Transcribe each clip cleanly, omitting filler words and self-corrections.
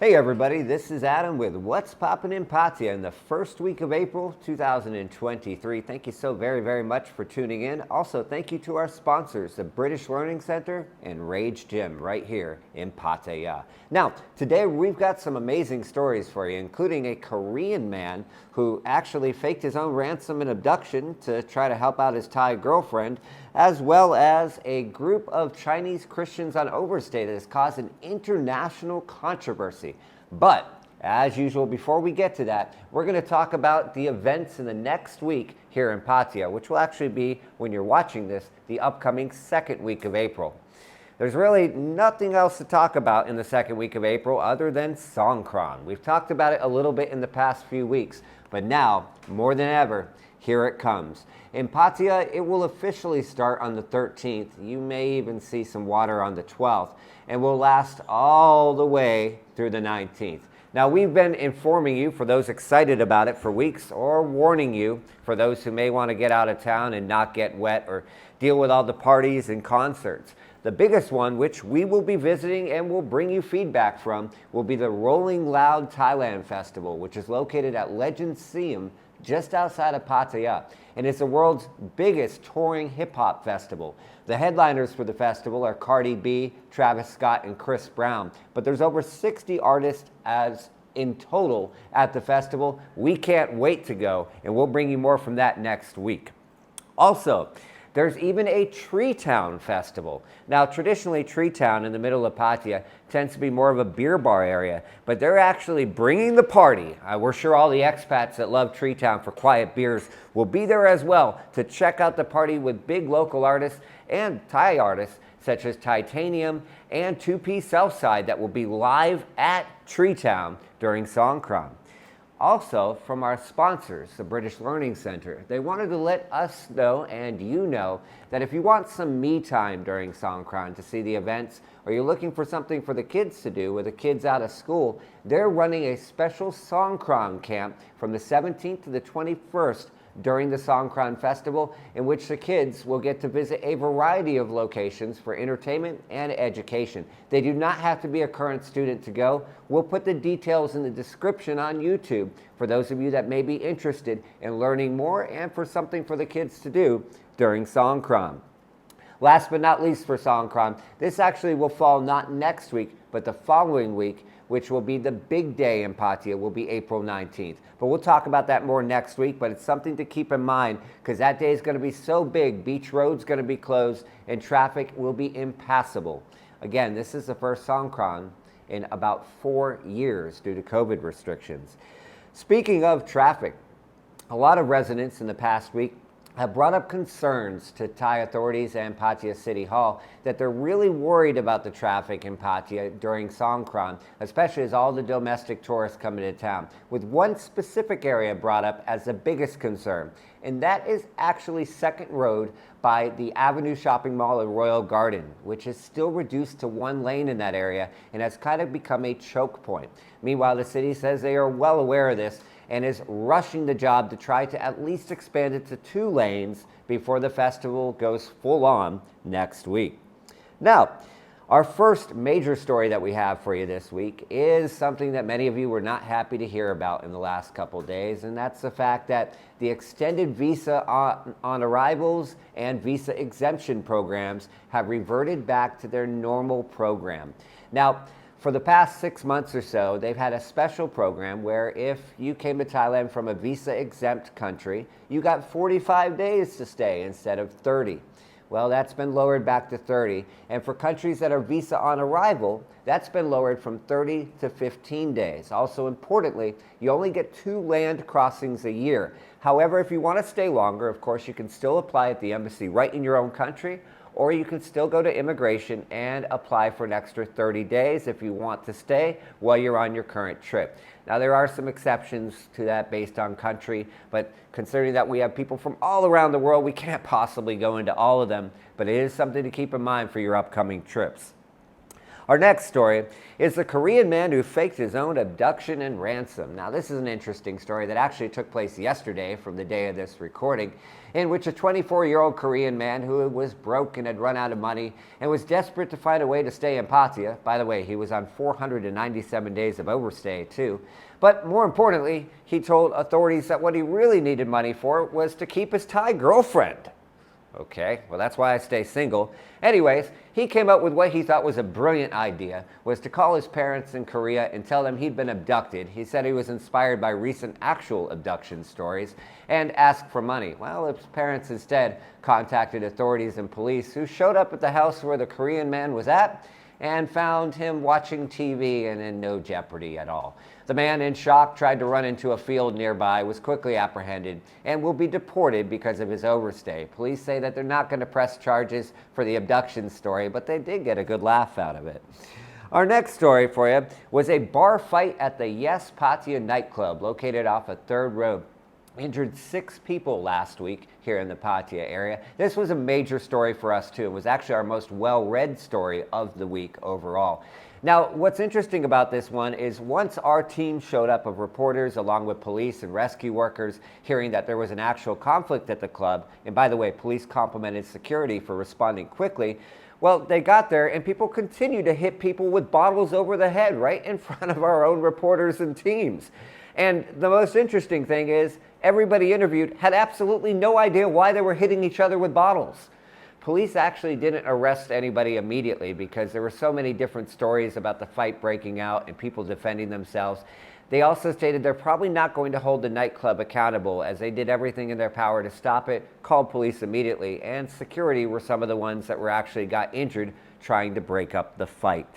Hey everybody, this is Adam with What's Poppin' in Pattaya in the first week of April 2023. Thank you so very much for tuning in. Also, thank you to our sponsors, the British Learning Center and Rage Gym right here in Pattaya. Now, today we've got some amazing stories for you, including a Korean man who actually faked his own ransom and abduction to try to help out his Thai girlfriend, as well as a group of Chinese Christians on overstay that has caused an international controversy. But as usual, before we get to that, we're going to talk about the events in the next week here in Pattaya, which will actually be, when you're watching this, the upcoming second week of April. There's really nothing else to talk about in the second week of April other than Songkran. We've talked about it a little bit in the past few weeks, but now, more than ever, here it comes. In Pattaya, it will officially start on the 13th. You may even see some water on the 12th, and will last all the way through the 19th. Now, we've been informing you, for those excited about it, for weeks, or warning you for those who may want to get out of town and not get wet or deal with all the parties and concerts. The biggest one, which we will be visiting and will bring you feedback from, will be the Rolling Loud Thailand Festival, which is located at Legend Siem, just outside of Pattaya, and it's the world's biggest touring hip-hop festival. The headliners for the festival are Cardi B, Travis Scott, and Chris Brown, but there's over 60 artists as in total at the festival. We can't wait to go, and we'll bring you more from that next week. Also, there's even a Tree Town festival. Now, traditionally, Tree Town in the middle of Pattaya tends to be more of a beer bar area, but they're actually bringing the party. We're sure all the expats that love Tree Town for quiet beers will be there as well to check out the party with big local artists and Thai artists such as Titanium and 2P Southside that will be live at Tree Town during Songkran. Also, from our sponsors, the British Learning Center, they wanted to let us know and you know that if you want some me time during Songkran to see the events, or you're looking for something for the kids to do with the kids out of school, they're running a special Songkran camp from the 17th to the 21st during the Songkran Festival, in which the kids will get to visit a variety of locations for entertainment and education. They do not have to be a current student to go. We'll put the details in the description on YouTube for those of you that may be interested in learning more and for something for the kids to do during Songkran. Last but not least for Songkran, this actually will fall not next week, but the following week, which will be the big day in Pattaya, will be April 19th. But we'll talk about that more next week, but it's something to keep in mind because that day is going to be so big, beach road's going to be closed and traffic will be impassable. Again, this is the first Songkran in about 4 years due to COVID restrictions. Speaking of traffic, a lot of residents in the past week have brought up concerns to Thai authorities and Pattaya City Hall that they're really worried about the traffic in Pattaya during Songkran, especially as all the domestic tourists come into town, with one specific area brought up as the biggest concern, and that is actually Second Road by the Avenue Shopping Mall in Royal Garden, which is still reduced to one lane in that area and has kind of become a choke point. Meanwhile, the city says they are well aware of this and is rushing the job to try to at least expand it to 2 lanes before the festival goes full on next week. Now, our first major story that we have for you this week is something that many of you were not happy to hear about in the last couple of days, and that's the fact that the extended visa on arrivals and visa exemption programs have reverted back to their normal program. Now, for the past 6 months or so, they've had a special program where if you came to Thailand from a visa-exempt country, you got 45 days to stay instead of 30. Well, that's been lowered back to 30. And for countries that are visa on arrival, that's been lowered from 30 to 15 days. Also importantly, you only get 2 land crossings a year. However, if you want to stay longer, of course, you can still apply at the embassy right in your own country, or you can still go to immigration and apply for an extra 30 days if you want to stay while you're on your current trip. Now, there are some exceptions to that based on country, but considering that we have people from all around the world, we can't possibly go into all of them, but it is something to keep in mind for your upcoming trips. Our next story is the Korean man who faked his own abduction and ransom. Now, this is an interesting story that actually took place yesterday from the day of this recording, in which a 24-year-old Korean man who was broke and had run out of money and was desperate to find a way to stay in Pattaya. By the way, he was on 497 days of overstay too. But more importantly, he told authorities that what he really needed money for was to keep his Thai girlfriend. Okay, well, that's why I stay single. Anyways, he came up with what he thought was a brilliant idea, was to call his parents in Korea and tell them he'd been abducted. He said he was inspired by recent actual abduction stories and asked for money. Well, his parents instead contacted authorities and police, who showed up at the house where the Korean man was at and found him watching TV and in no jeopardy at all. The man, in shock, tried to run into a field nearby, was quickly apprehended, and will be deported because of his overstay. Police say that they're not going to press charges for the abduction story, but they did get a good laugh out of it. Our next story for you was a bar fight at the Yes Pattaya nightclub located off a 3rd Road. Injured 6 people last week here in the Pattaya area. This was a major story for us too. It was actually our most well-read story of the week overall. Now, what's interesting about this one is once our team showed up of reporters along with police and rescue workers, hearing that there was an actual conflict at the club, and by the way, police complimented security for responding quickly. Well, they got there and people continued to hit people with bottles over the head right in front of our own reporters and teams. And the most interesting thing is everybody interviewed had absolutely no idea why they were hitting each other with bottles. Police actually didn't arrest anybody immediately because there were so many different stories about the fight breaking out and people defending themselves. They also stated they're probably not going to hold the nightclub accountable, as they did everything in their power to stop it, called police immediately, and security were some of the ones that were actually got injured trying to break up the fight.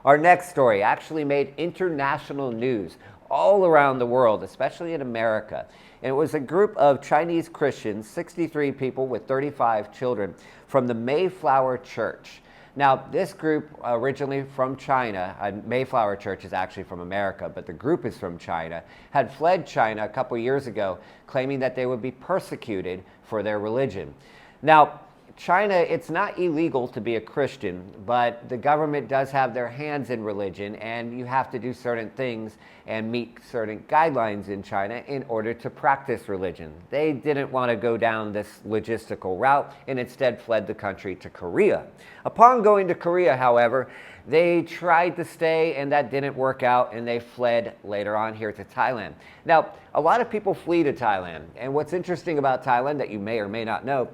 Our next story actually made international news all around the world, especially in America. And it was a group of Chinese Christians, 63 people with 35 children, from the Mayflower Church. Now, this group originally from China, Mayflower Church is actually from America, but the group is from China, had fled China a couple years ago, claiming that they would be persecuted for their religion. Now, China, it's not illegal to be a Christian, but the government does have their hands in religion, and you have to do certain things and meet certain guidelines in China in order to practice religion. They didn't want to go down this logistical route and instead fled the country to Korea. Upon going to Korea, however, they tried to stay and that didn't work out, and they fled later on here to Thailand. Now, a lot of people flee to Thailand, and what's interesting about Thailand that you may or may not know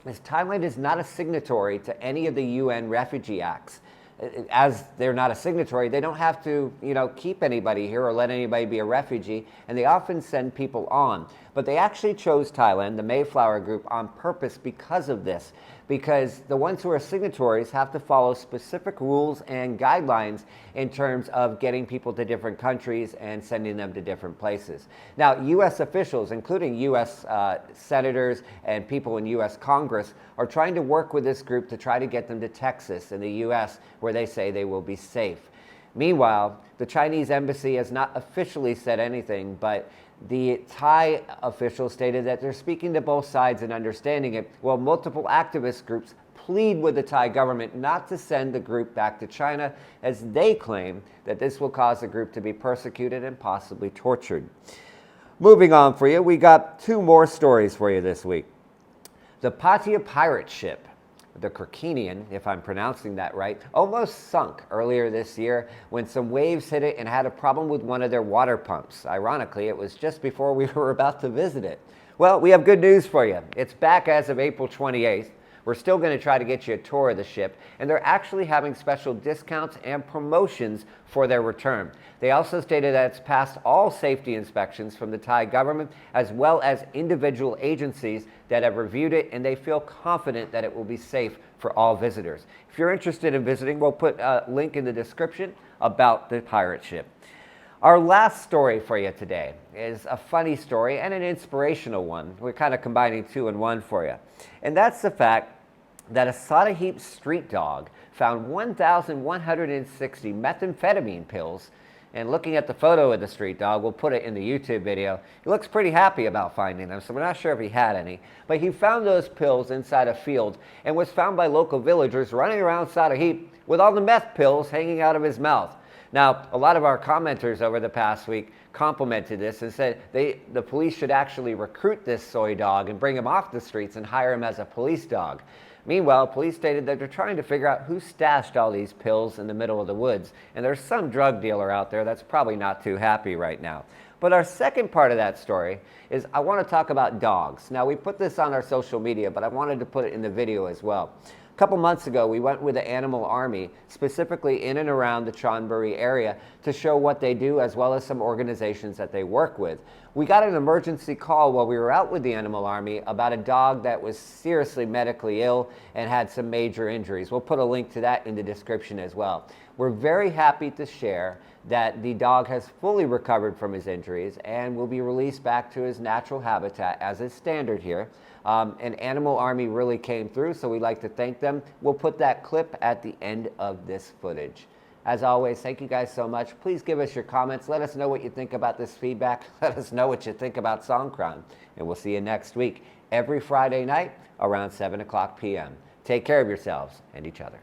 is Thailand is not a signatory to any of the UN refugee acts. As they're not a signatory, they don't have to, keep anybody here or let anybody be a refugee, and they often send people on. But they actually chose Thailand, the Mayflower Group, on purpose because of this, because the ones who are signatories have to follow specific rules and guidelines in terms of getting people to different countries and sending them to different places. Now, U.S. officials, including U.S. senators and people in U.S. Congress, are trying to work with this group to try to get them to Texas in the U.S., where they say they will be safe. Meanwhile, the Chinese embassy has not officially said anything, but the Thai officials stated that they're speaking to both sides and understanding it, while multiple activist groups plead with the Thai government not to send the group back to China, as they claim that this will cause the group to be persecuted and possibly tortured. Moving on for you, we got 2 more stories for you this week. The Pattaya pirate ship, the Krakenian, if I'm pronouncing that right, almost sunk earlier this year when some waves hit it and had a problem with one of their water pumps. Ironically, it was just before we were about to visit it. Well, we have good news for you. It's back as of April 28th. We're still going to try to get you a tour of the ship, and they're actually having special discounts and promotions for their return. They also stated that it's passed all safety inspections from the Thai government, as well as individual agencies that have reviewed it, and they feel confident that it will be safe for all visitors. If you're interested in visiting, we'll put a link in the description about the pirate ship. Our last story for you today is a funny story and an inspirational one. We're kind of combining 2 in 1 for you. And that's the fact that a Songkran street dog found 1,160 methamphetamine pills. And looking at the photo of the street dog, we'll put it in the YouTube video, he looks pretty happy about finding them, so we're not sure if he had any. But he found those pills inside a field and was found by local villagers running around inside a heap with all the meth pills hanging out of his mouth. Now, a lot of our commenters over the past week complimented this and said the police should actually recruit this soy dog and bring him off the streets and hire him as a police dog. Meanwhile, police stated that they're trying to figure out who stashed all these pills in the middle of the woods, and there's some drug dealer out there that's probably not too happy right now. But our second part of that story is I want to talk about dogs. Now, we put this on our social media, but I wanted to put it in the video as well. A couple months ago, we went with the Animal Army, specifically in and around the Chonburi area, to show what they do as well as some organizations that they work with. We got an emergency call while we were out with the Animal Army about a dog that was seriously medically ill and had some major injuries. We'll put a link to that in the description as well. We're very happy to share that the dog has fully recovered from his injuries and will be released back to his natural habitat as is standard here. And Animal Army really came through, so we'd like to thank them. We'll put that clip at the end of this footage. As always, thank you guys so much. Please give us your comments. Let us know what you think about this feedback. Let us know what you think about Songkran. And we'll see you next week, every Friday night around 7 o'clock p.m. Take care of yourselves and each other.